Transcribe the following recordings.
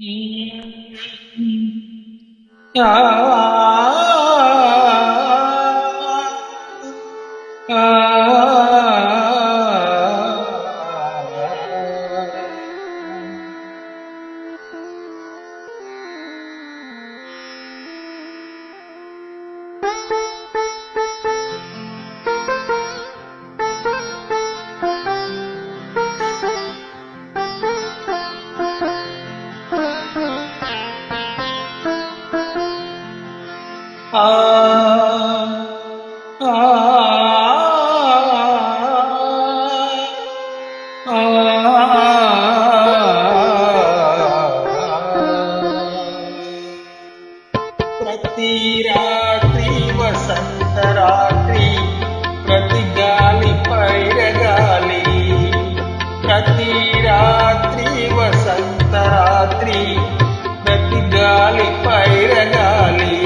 ప్రతి రాత్రి వసంత రాత్రి, ప్రతి గాలి పైరగాలి. ప్రతి రాత్రి వసంత రాత్రి, ప్రతి గాలి పైరగాలి.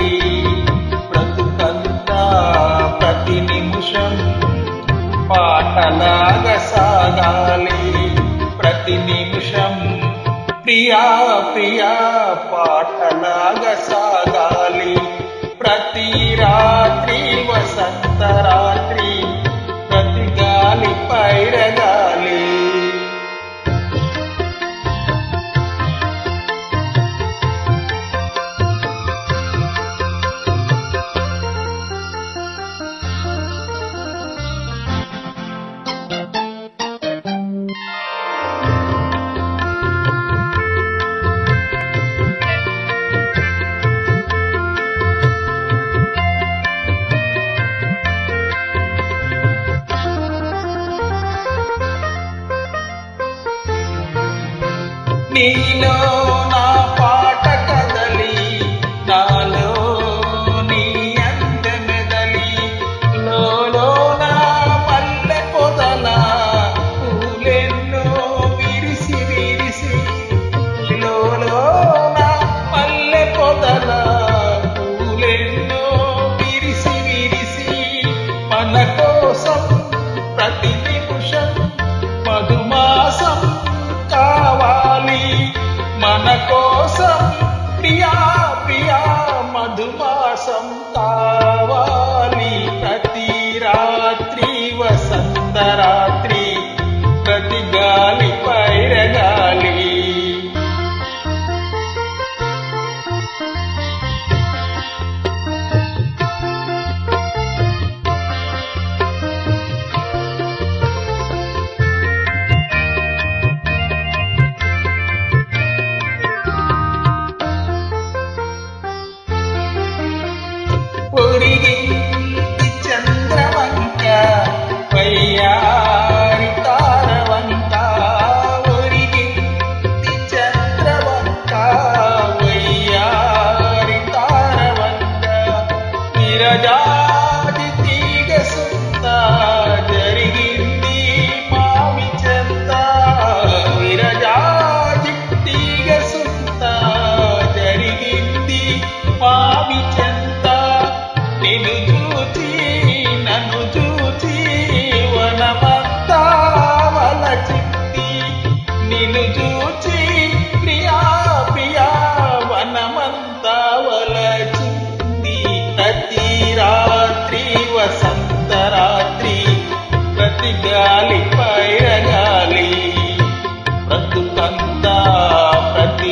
బ్రతుకంతా ప్రతి నిమిషం పాటలాగా సాగాలి. ప్రతి నిమిషం ప్రియా ప్రియా పాటలాగా సాగాలి. ప్రతి రాత్రి వసంత రాత్రి, ప్రతి గాలి పైరగాలి. నీలో నా పాట కదలి, నాలో నీ అందమెదలి. లోలో నా పల్లె పొదల పూలెన్నో విరిసి విరిసి. లోలో నా పల్లె పొదల పూలెన్నో విరిసి విరిసి. మన కోసం ప్రతి నిమిషం మధుమాసం కావాలి. మన కోసం ప్రియా ప్రియా మధుమాసం కావాలి. ప్రతి రాత్రి వసంత రాత్రి, ప్రతి గాలి పైరగాలి. పొరిగింది చంద్రవంక వయ్యారి తారవంక. ఒరిగింది చంద్రవంక వయ్యారి తారవంక. విరజాది తీగ సుంత జరిగింది మావి చెంత. విరజాది తీగ సుంత జరిగింది మావి చెంత. నిన్ను చూచి నన్ను చూచి వనమంతా వలచింది. నిన్ను చూచి ప్రియా ప్రియా వనమంతా వలచింది. ప్రతి రాత్రి వసంత రాత్రి, ప్రతి గాలి పైరగాలి. బ్రతుకంతా ప్రతి